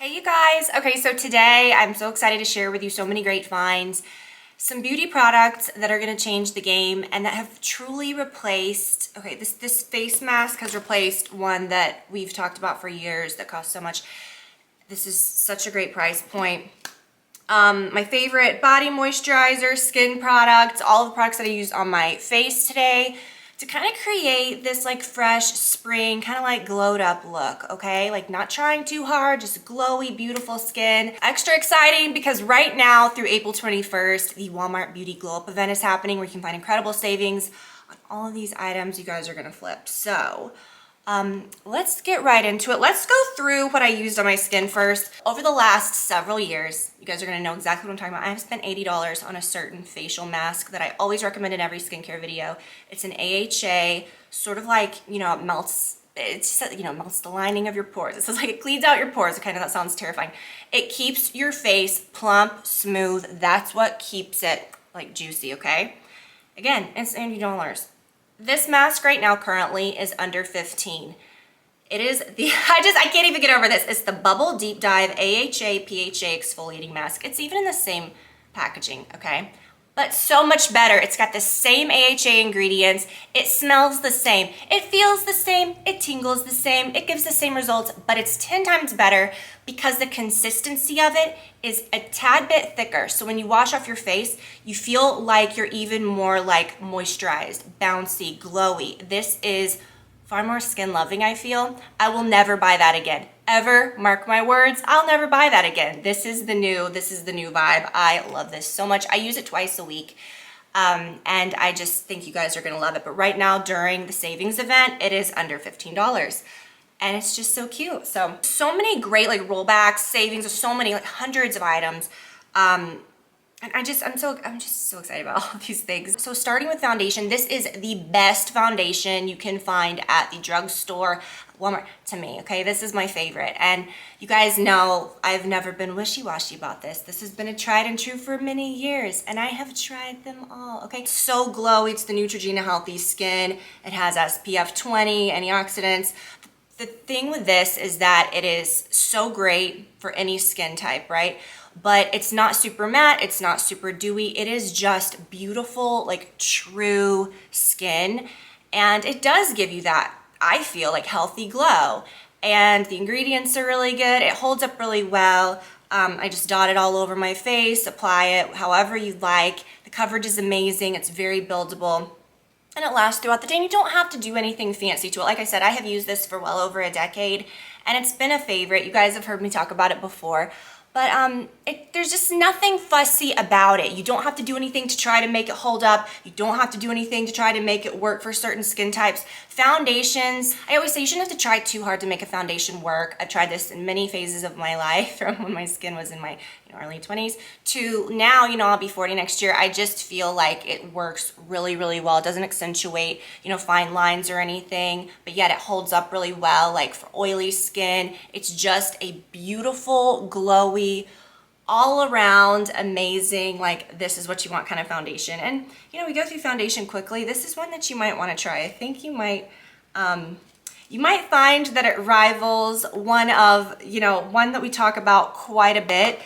Hey you guys, okay, so today I'm so excited to share with you so many great finds, some beauty products that are going to change the game and that have truly replaced, okay, this face mask has replaced one that we've talked about for years that costs so much. This is such a great price point. My favorite body moisturizer, skin products, all the products that I used on my face today to kind of create this like fresh spring, kind of like glowed up look, okay? Like not trying too hard, just glowy, beautiful skin. Extra exciting because right now through April 21st, the Walmart Beauty Glow Up event is happening where you can find incredible savings on all of these items. You guys are gonna flip. So let's get right into it. Let's go through what I used on my skin first. Over the last several years, you guys are gonna know exactly what I'm talking about. I have spent $80 on a certain facial mask that I always recommend in every skincare video. It's an AHA, sort of like, you know, it melts, it's, you know, melts the lining of your pores. It says like it cleans out your pores. Okay, that sounds terrifying. It keeps your face plump, smooth. That's what keeps it like juicy, okay? Again, it's $80. This mask right now currently is under 15. It is the, I can't even get over this. It's the Bubble Deep Dive AHA PHA Exfoliating Mask. It's even in the same packaging, okay? But so much better. It's got the same AHA ingredients. It smells the same. It feels the same. It tingles the same. It gives the same results, but it's 10 times better because the consistency of it is a tad bit thicker. So when you wash off your face, you feel like you're even more like moisturized, bouncy, glowy. This is far more skin loving, I feel. I will never buy that again. Ever, mark my words, I'll never buy that again. This is the new vibe. I love this so much. I use it twice a week. And I just think you guys are gonna love it. But right now during the savings event, it is under $15. And it's just so cute. So many great like rollbacks, savings, there's so many, like hundreds of items. And I'm just so excited about all of these things. So starting with foundation, this is the best foundation you can find at the drugstore, Walmart, to me, okay? This is my favorite. And you guys know I've never been wishy-washy about this. This has been a tried and true for many years, and I have tried them all, okay? So glowy, it's the Neutrogena Healthy Skin. It has SPF 20, antioxidants. The thing with this is that it is so great for any skin type, right? But it's not super matte, it's not super dewy, it is just beautiful, like true skin. And it does give you that, I feel, like healthy glow. And the ingredients are really good, it holds up really well. I just dot it all over my face, apply it however you like. The coverage is amazing, it's very buildable. And it lasts throughout the day, and you don't have to do anything fancy to it. Like I said, I have used this for well over a decade, and it's been a favorite. You guys have heard me talk about it before. But there's just nothing fussy about it. You don't have to do anything to try to make it hold up. You don't have to do anything to try to make it work for certain skin types. Foundations, I always say you shouldn't have to try too hard to make a foundation work. I've tried this in many phases of my life, from when my skin was in my early 20s to now, I'll be 40 next year. I just feel like it works really, really well. It doesn't accentuate, fine lines or anything, but yet it holds up really well, like for oily skin. It's just a beautiful, glowy, all around amazing, like this is what you want kind of foundation. And we go through foundation quickly. This is one that you might want to try. I think you might find that it rivals one that we talk about quite a bit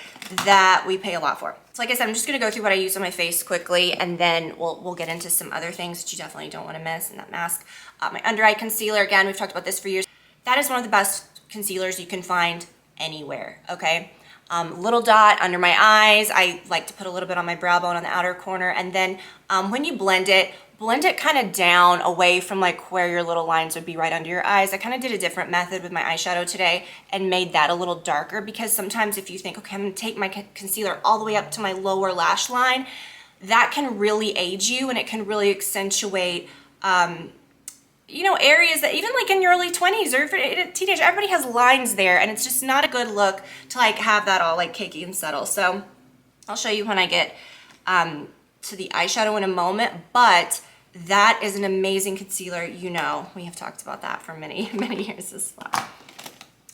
that we pay a lot for. So like I said, I'm just gonna go through what I use on my face quickly, and then we'll get into some other things that you definitely don't want to miss in that mask. My under eye concealer, again, we've talked about this for years. That is one of the best concealers you can find anywhere, okay? Little dot under my eyes. I like to put a little bit on my brow bone on the outer corner, and then when you blend it kind of down away from like where your little lines would be right under your eyes. I kind of did a different method with my eyeshadow today and made that a little darker, because sometimes if you think, okay, I'm gonna take my concealer all the way up to my lower lash line, that can really age you, and it can really accentuate areas that even like in your early 20s or a teenager, everybody has lines there, and it's just not a good look to like have that all like cakey and subtle. So I'll show you when I get to the eyeshadow in a moment, but that is an amazing concealer. We have talked about that for many, many years as well.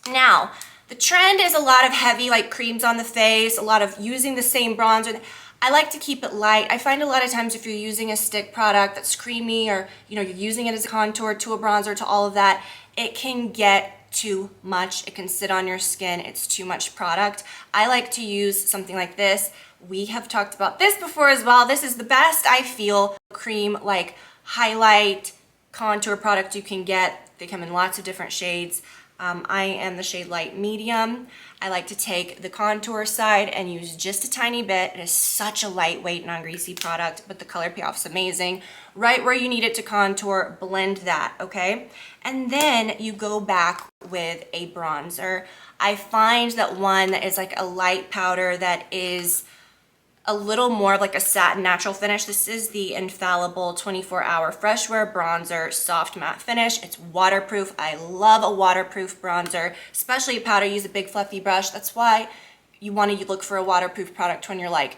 Now, the trend is a lot of heavy like creams on the face, a lot of using the same bronzer. I like to keep it light. I find a lot of times if you're using a stick product that's creamy, or you're using it as a contour to a bronzer to all of that, it can get too much. It can sit on your skin. It's too much product. I like to use something like this. We have talked about this before as well. This is the best, I feel, cream like highlight contour product you can get. They come in lots of different shades. I am the shade light medium. I like to take the contour side and use just a tiny bit. It is such a lightweight, non-greasy product, but the color payoff is amazing. Right where you need it to contour, blend that, okay? And then you go back with a bronzer. I find that one that is like a light powder that is a little more of like a satin natural finish. This is the Infallible 24-Hour Fresh Wear Bronzer Soft Matte Finish. It's waterproof. I love a waterproof bronzer, especially a powder. Use a big fluffy brush. That's why you want to look for a waterproof product when you're like,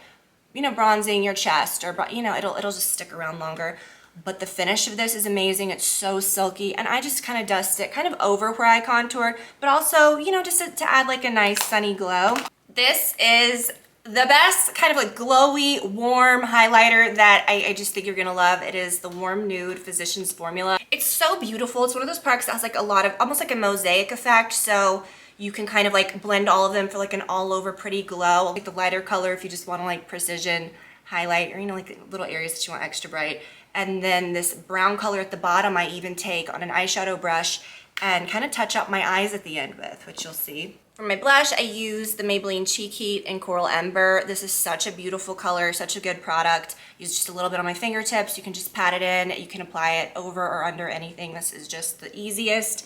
you know, bronzing your chest, or, you know, it'll just stick around longer. But the finish of this is amazing. It's so silky, and I just kind of dust it kind of over where I contour, but also, you know, just to add like a nice sunny glow. This is the best kind of like glowy, warm highlighter that I just think you're gonna love. It is the Warm Nude Physicians Formula. It's so beautiful. It's one of those products that has like a lot of, almost like a mosaic effect, so you can kind of like blend all of them for like an all over pretty glow. Like the lighter color if you just want to like precision highlight, or you know, like the little areas that you want extra bright. And then this brown color at the bottom I even take on an eyeshadow brush and kind of touch up my eyes at the end with, which you'll see. For my blush, I use the Maybelline Cheek Heat in Coral Ember. This is such a beautiful color, such a good product. Use just a little bit on my fingertips. You can just pat it in. You can apply it over or under anything. This is just the easiest,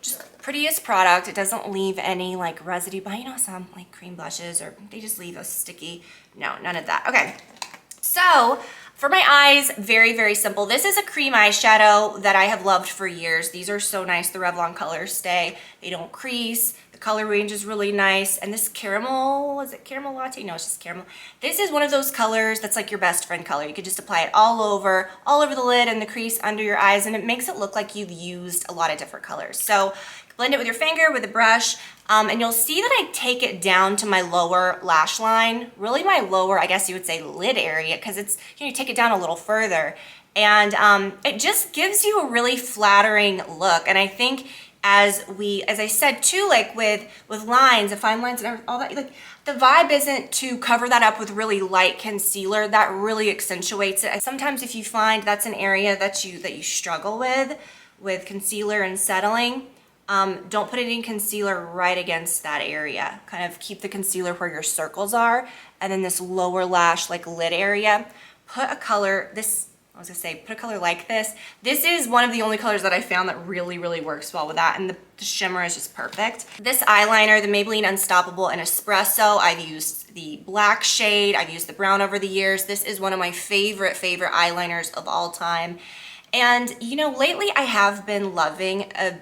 just prettiest product. It doesn't leave any like residue behind. You know, some like cream blushes, or they just leave a sticky. No, none of that. Okay, so for my eyes, very, very simple. This is a cream eyeshadow that I have loved for years. These are so nice. The Revlon colors stay. They don't crease. The color range is really nice. And this caramel, is it caramel latte? No, it's just caramel. This is one of those colors that's like your best friend color. You could just apply it all over the lid and the crease under your eyes, and it makes it look like you've used a lot of different colors. So blend it with your finger, with a brush, and you'll see that I take it down to my lower lash line, really my lower, I guess you would say, lid area, because it's, you know, you take it down a little further, and it just gives you a really flattering look. And I think as I said too, like with lines, the fine lines and all that, like the vibe isn't to cover that up with really light concealer. That really accentuates it. Sometimes if you find that's an area that you struggle with concealer and settling, don't put any concealer right against that area. Kind of keep the concealer where your circles are, and then this lower lash like lid area, put a color, put a color like this. This is one of the only colors that I found that really, really works well with that, and the shimmer is just perfect. This eyeliner, the Maybelline Unstoppable in Espresso, I've used the black shade, I've used the brown over the years. This is one of my favorite eyeliners of all time. And you know, lately I have been loving a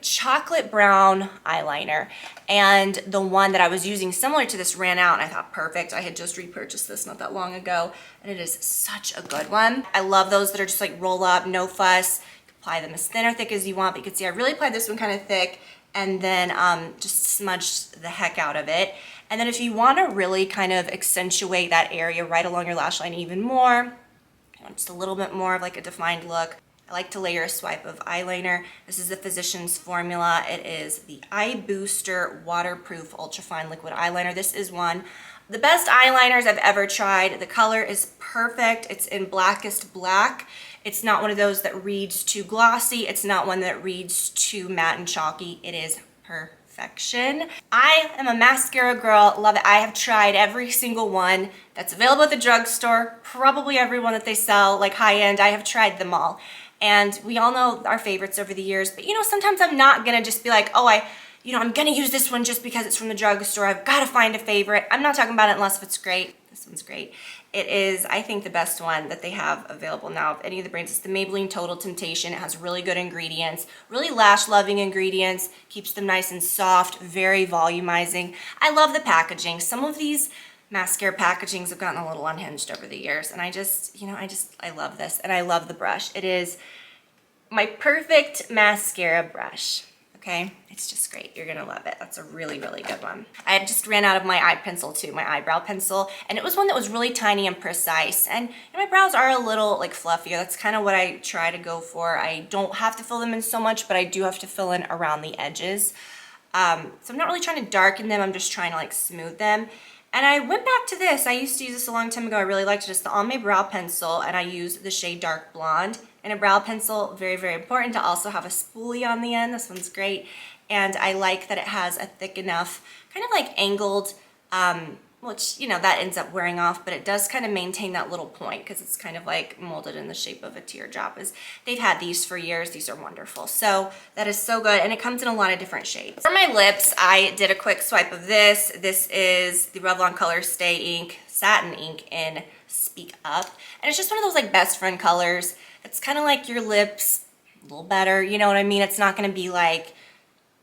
chocolate brown eyeliner, and the one that I was using similar to this ran out, and I thought, perfect. I had just repurchased this not that long ago, and it is such a good one. I love those that are just like roll up, no fuss. You can apply them as thin or thick as you want, but you can see I really applied this one kind of thick, and then just smudged the heck out of it. And then if you want to really kind of accentuate that area right along your lash line even more, you want just a little bit more of like a defined look, I like to layer a swipe of eyeliner. This is the Physicians Formula. It is the Eye Booster Waterproof Ultrafine Liquid Eyeliner. This is one of the best eyeliners I've ever tried. The color is perfect. It's in blackest black. It's not one of those that reads too glossy. It's not one that reads too matte and chalky. It is perfection. I am a mascara girl. Love it. I have tried every single one that's available at the drugstore. Probably every one that they sell, like high end. I have tried them all. And we all know our favorites over the years, but you know, sometimes I'm not gonna just be like, oh, I'm gonna use this one just because it's from the drugstore. I've gotta find a favorite. I'm not talking about it unless it's great. This one's great. It is, I think, the best one that they have available now of any of the brands. It's the Maybelline Total Temptation. It has really good ingredients, really lash-loving ingredients, keeps them nice and soft, very volumizing. I love the packaging. Some of these mascara packagings have gotten a little unhinged over the years, and I love this, and I love the brush. It is my perfect mascara brush. okay? It's just great. You're gonna love it. That's a really, really good one. I just ran out of my eye pencil too, my eyebrow pencil, and it was one that was really tiny and precise. And my brows are a little like fluffier. That's kind of what I try to go for. I don't have to fill them in so much, but I do have to fill in around the edges. So I'm not really trying to darken them. I'm just trying to like smooth them. And I went back to this. I used to use this a long time ago. I really liked it. It's the On My Brow Pencil, and I use the shade Dark Blonde. And a brow pencil, very, very important to also have a spoolie on the end. This one's great. And I like that it has a thick enough, kind of like angled, which, you know, that ends up wearing off, but it does kind of maintain that little point because it's kind of like molded in the shape of a teardrop. They've had these for years. These are wonderful. So that is so good. And it comes in a lot of different shades. For my lips, I did a quick swipe of this. This is the Revlon Color Stay ink, satin ink in Speak Up. And it's just one of those like best friend colors. It's kind of like your lips, a little better. You know what I mean? It's not going to be like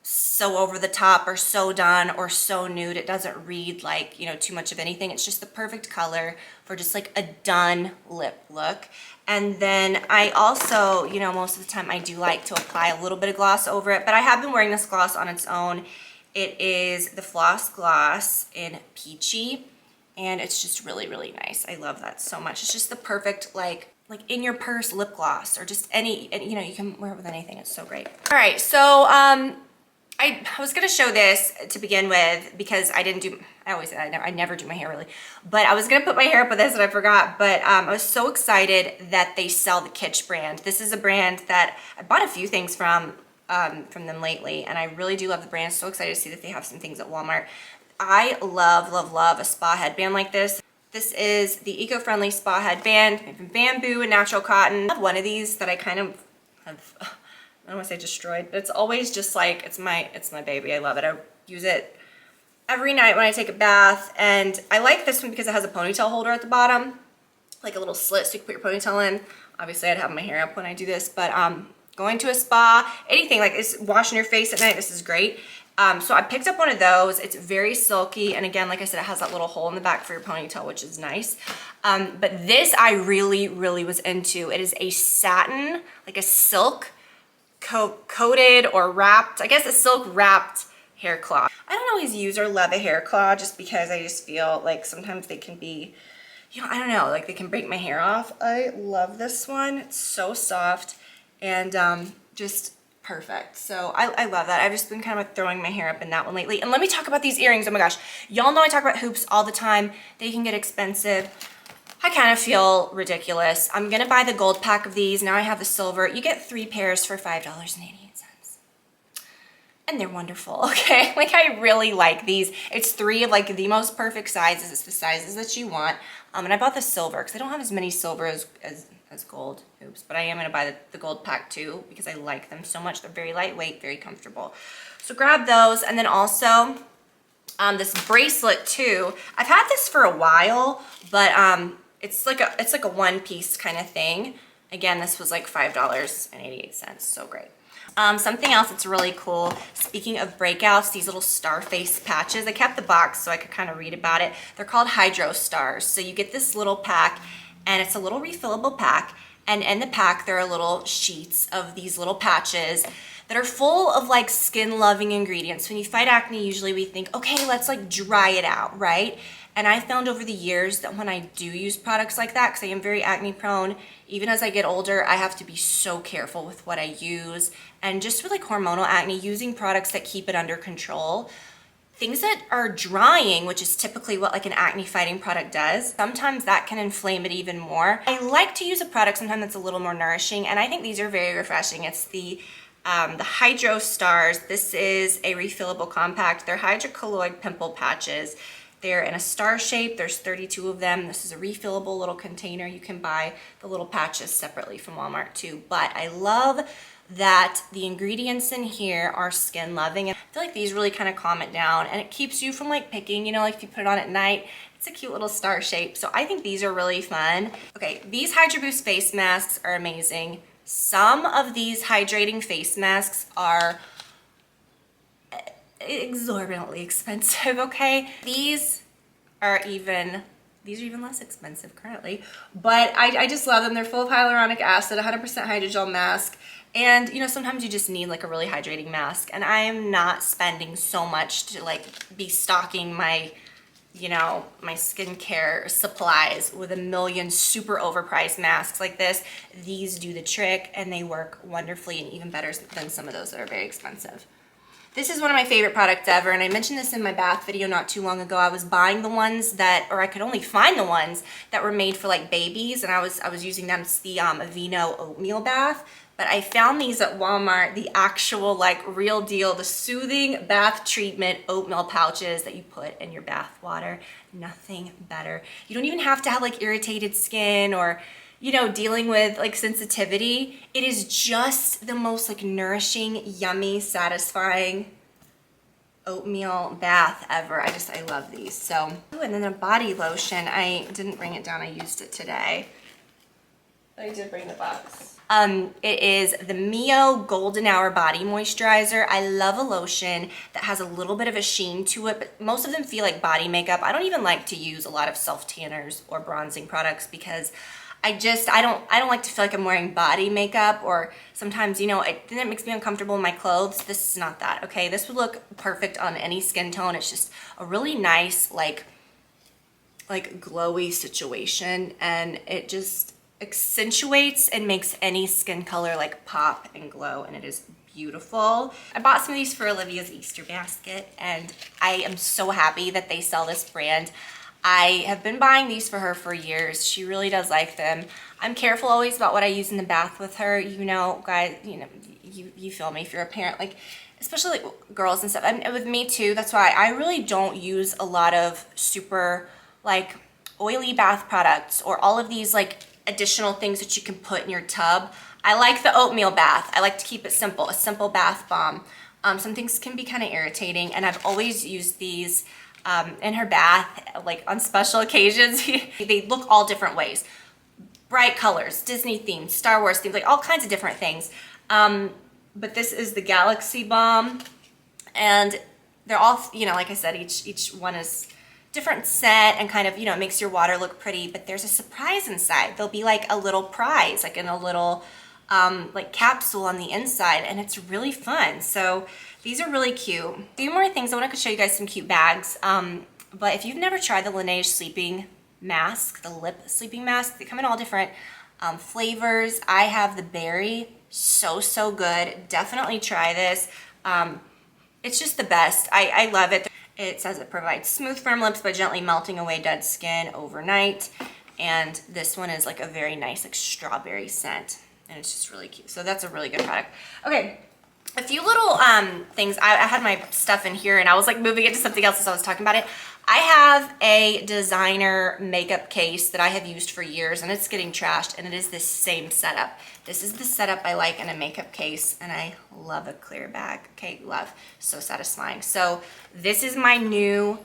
so over the top or so done or so nude. It doesn't read like, you know, too much of anything. It's just the perfect color for just like a done lip look. And then I also, you know, most of the time I do like to apply a little bit of gloss over it, but I have been wearing this gloss on its own. It is the Floss Gloss in Peachy, and it's just really, really nice. I love that so much. It's just the perfect like in your purse lip gloss, or just any, you know, you can wear it with anything. It's so great. All right, so I was gonna show this to begin with because I didn't do, I never do my hair really, but I was gonna put my hair up with this and I forgot, but I was so excited that they sell the Kitsch brand. This is a brand that I bought a few things from them lately, and I really do love the brand. So excited to see that they have some things at Walmart. I love, love, love a spa headband like this. This is the eco-friendly spa headband, made from bamboo and natural cotton. I have one of these that I kind of have, I don't want to say destroyed, but it's always just like, it's my baby. I love it. I use it every night when I take a bath, and I like this one because it has a ponytail holder at the bottom, like a little slit so you can put your ponytail in. Obviously I'd have my hair up when I do this, but going to a spa, anything like this, washing your face at night, this is great. So I picked up one of those. It's very silky, and again, like I said, it has that little hole in the back for your ponytail, which is nice. But this I really, really was into. It is a satin, like a silk coated or wrapped, I guess a silk wrapped hair cloth. I don't always use or love a hair cloth just because I just feel like sometimes they can be, you know, I don't know, like they can break my hair off. I love this one. It's so soft and just perfect. So I love that. I've just been kind of throwing my hair up in that one lately. And let me talk about these earrings. Oh my gosh. Y'all know I talk about hoops all the time. They can get expensive. I kind of feel ridiculous. I'm going to buy the gold pack of these. Now I have the silver. You get 3 pairs for $5.88. And they're wonderful, okay? Like, I really like these. It's 3 of like the most perfect sizes. It's the sizes that you want. And I bought the silver because I don't have as many silver as gold hoops, but I am going to buy the gold pack too because I like them so much. They're very lightweight, very comfortable. So grab those. And then also this bracelet too. I've had this for a while, but it's like a one-piece kind of thing. Again, this was like $5.88, so great. Something else that's really cool, speaking of breakouts, these little star face patches. I kept the box so I could kind of read about it. They're called Hydro Stars. So you get this little pack, and it's a little refillable pack, and in the pack there are little sheets of these little patches that are full of like skin loving ingredients. When you fight acne, usually we think, okay, let's like dry it out, right? And I found over the years that when I do use products like that, because I am very acne prone, even as I get older, I have to be so careful with what I use. And just with like hormonal acne, using products that keep it under control, things that are drying, which is typically what like an acne fighting product does, sometimes that can inflame it even more. I like to use a product sometimes that's a little more nourishing, and I think these are very refreshing. It's the Hydro Stars. This is a refillable compact. They're hydrocolloid pimple patches. They're in a star shape. There's 32 of them. This is a refillable little container. You can buy the little patches separately from Walmart too. But I love that the ingredients in here are skin loving. And I feel like these really kind of calm it down, and it keeps you from like picking, you know, like if you put it on at night, it's a cute little star shape. So I think these are really fun. Okay, these Hydro Boost face masks are amazing. Some of these hydrating face masks are exorbitantly expensive, okay? These are even less expensive currently, but I just love them. They're full of hyaluronic acid, 100% hydrogel mask, And you know, sometimes you just need like a really hydrating mask, and I am not spending so much to like be stocking my, you know, my skincare supplies with a million super overpriced masks like this. These do the trick, and they work wonderfully and even better than some of those that are very expensive. This is one of my favorite products ever, and I mentioned this in my bath video not too long ago. I was buying the ones that, or I could only find the ones that were made for like babies, and I was using them. It's the Aveeno oatmeal bath, but I found these at Walmart, the actual like real deal, the soothing bath treatment oatmeal pouches that you put in your bath water. Nothing better. You don't even have to have like irritated skin or, you know, dealing with like sensitivity. It is just the most like nourishing, yummy, satisfying oatmeal bath ever. I love these. So, ooh, and then a body lotion. I didn't bring it down, I used it today. I did bring the box. It is the Mio Golden Hour Body Moisturizer. I love a lotion that has a little bit of a sheen to it, but most of them feel like body makeup. I don't even like to use a lot of self-tanners or bronzing products because I don't like to feel like I'm wearing body makeup, or sometimes, you know, then it makes me uncomfortable in my clothes. This is not that, okay? This would look perfect on any skin tone. It's just a really nice, like glowy situation, and it just accentuates and makes any skin color like pop and glow, and it is beautiful. I bought some of these for Olivia's Easter basket, and I am so happy that they sell this brand. I have been buying these for her for years. She really does like them. I'm careful always about what I use in the bath with her. You know, guys, you know, you feel me if you're a parent, like, especially like girls and stuff. And with me too, that's why I really don't use a lot of super like oily bath products or all of these like additional things that you can put in your tub. I like the oatmeal bath. I like to keep it simple, a simple bath bomb. Some things can be kind of irritating, and I've always used these in her bath, like on special occasions. They look all different ways. Bright colors, Disney themed, Star Wars themed, like all kinds of different things. But this is the Galaxy Bomb, and they're all, you know, like I said, each one is different scent and kind of, you know, it makes your water look pretty, but there's a surprise inside. There'll be like a little prize, like in a little like capsule on the inside, and it's really fun. So these are really cute. A few more things. I want to show you guys some cute bags. But if you've never tried the Laneige sleeping mask, the lip sleeping mask, they come in all different flavors. I have the berry, so good. Definitely try this. It's just the best. I love it. It says it provides smooth, firm lips by gently melting away dead skin overnight. And this one is like a very nice like strawberry scent, and it's just really cute. So that's a really good product. Okay. A few little things. I had my stuff in here, and I was like moving it to something else as I was talking about it. I have a designer makeup case that I have used for years, and it's getting trashed, and it is this same setup. This is the setup I like in a makeup case, and I love a clear bag. Okay, love. So satisfying. So this is my new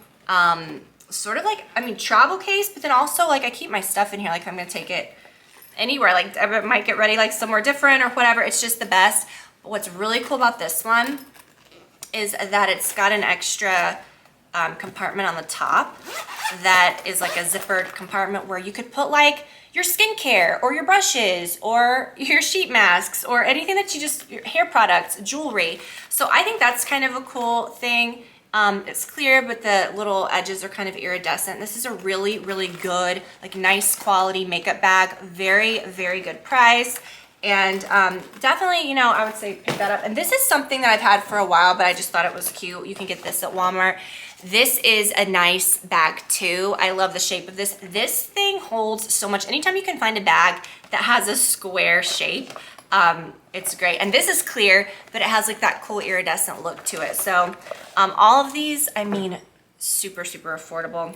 sort of like, I mean, travel case, but then also like I keep my stuff in here, like I'm gonna take it anywhere, like I might get ready like somewhere different or whatever. It's just the best. What's really cool about this one is that it's got an extra compartment on the top that is like a zippered compartment where you could put like your skincare or your brushes or your sheet masks or anything that you just, your hair products, jewelry. So I think that's kind of a cool thing. It's clear, but the little edges are kind of iridescent. This is a really good, like nice quality makeup bag. Very good price. And definitely, you know, I would say pick that up. And this is something that I've had for a while, but I just thought it was cute. You can get this at Walmart. This is a nice bag too. I love the shape of this. This thing holds so much. Anytime you can find a bag that has a square shape, it's great. And this is clear, but it has like that cool iridescent look to it. So all of these, I mean, super affordable.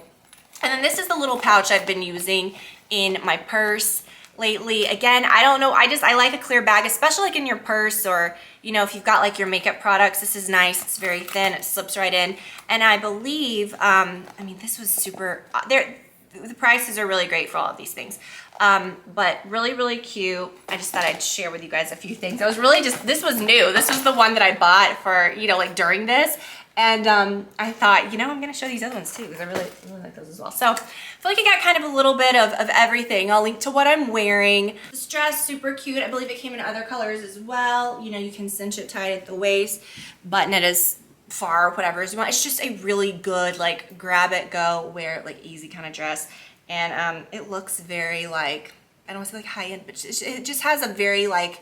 And then this is the little pouch I've been using in my purse lately. Again, I don't know, I like a clear bag, especially like in your purse, or you know, if you've got like your makeup products. This is nice. It's very thin. It slips right in. And I believe, I mean, this was super, the prices are really great for all of these things. But really cute. I just thought I'd share with you guys a few things. I was really just, this was new. This was the one that I bought for, you know, like during this. And I thought, you know, I'm gonna show these other ones too, because I really like those as well. So I feel like I got kind of a little bit of everything. I'll link to what I'm wearing. This dress, super cute. I believe it came in other colors as well. You know, you can cinch it tight at the waist, button it as far, whatever as you want. It's just a really good, like, grab it, go, wear it, like, easy kind of dress. And it looks very, like, I don't want to say like high-end, but it just has a very, like,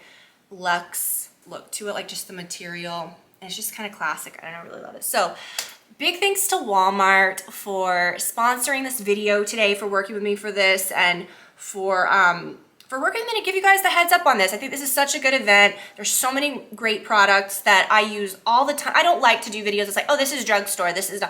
luxe look to it, like just the material. And it's just kind of classic. I don't know, I really love it. So big thanks to Walmart for sponsoring this video today, for working with me for this, and for working with me to give you guys the heads up on this. I think this is such a good event. There's so many great products that I use all the time. I don't like to do videos. It's like, oh, this is Drugstore. This is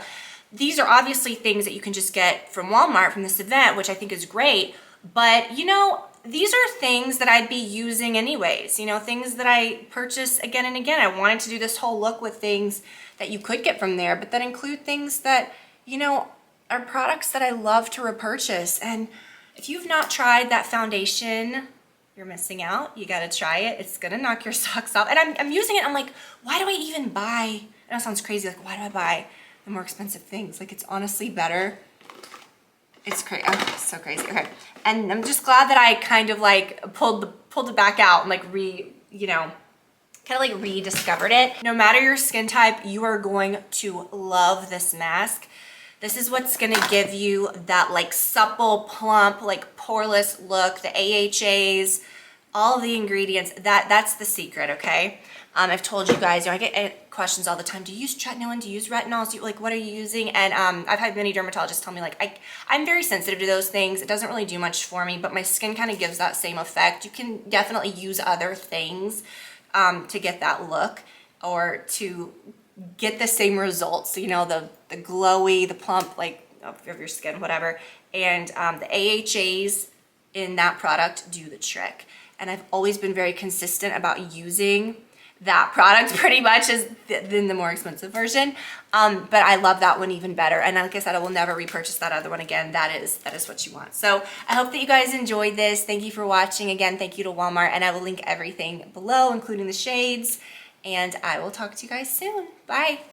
these are obviously things that you can just get from Walmart from this event, which I think is great. But, you know, these are things that I'd be using anyways, you know, things that I purchase again and again. I wanted to do this whole look with things that you could get from there, but that include things that, you know, are products that I love to repurchase. And if you've not tried that foundation, you're missing out. You got to try it. It's going to knock your socks off. And I'm using it. I'm like, why do I even buy? I know it sounds crazy. Like, why do I buy the more expensive things? Like, it's honestly better. It's crazy. Oh, so crazy. Okay. And I'm just glad that I kind of like pulled it back out and like you know, kind of like rediscovered it. No matter your skin type, you are going to love this mask. This is what's going to give you that like supple, plump, like poreless look, the AHAs, all of the ingredients. That's the secret, okay? I've told you guys, you know, I get questions all the time. Do you use tretinoin? Do you use retinol? Like, what are you using? And I've had many dermatologists tell me, like, I'm very sensitive to those things. It doesn't really do much for me, but my skin kind of gives that same effect. You can definitely use other things to get that look or to get the same results. You know, the glowy, the plump, like, of your skin, whatever. And the AHAs in that product do the trick. And I've always been very consistent about using that product pretty much than the more expensive version. But I love that one even better. And like I said, I will never repurchase that other one again. That is what you want. So I hope that you guys enjoyed this. Thank you for watching. Again, thank you to Walmart. And I will link everything below, including the shades. And I will talk to you guys soon. Bye.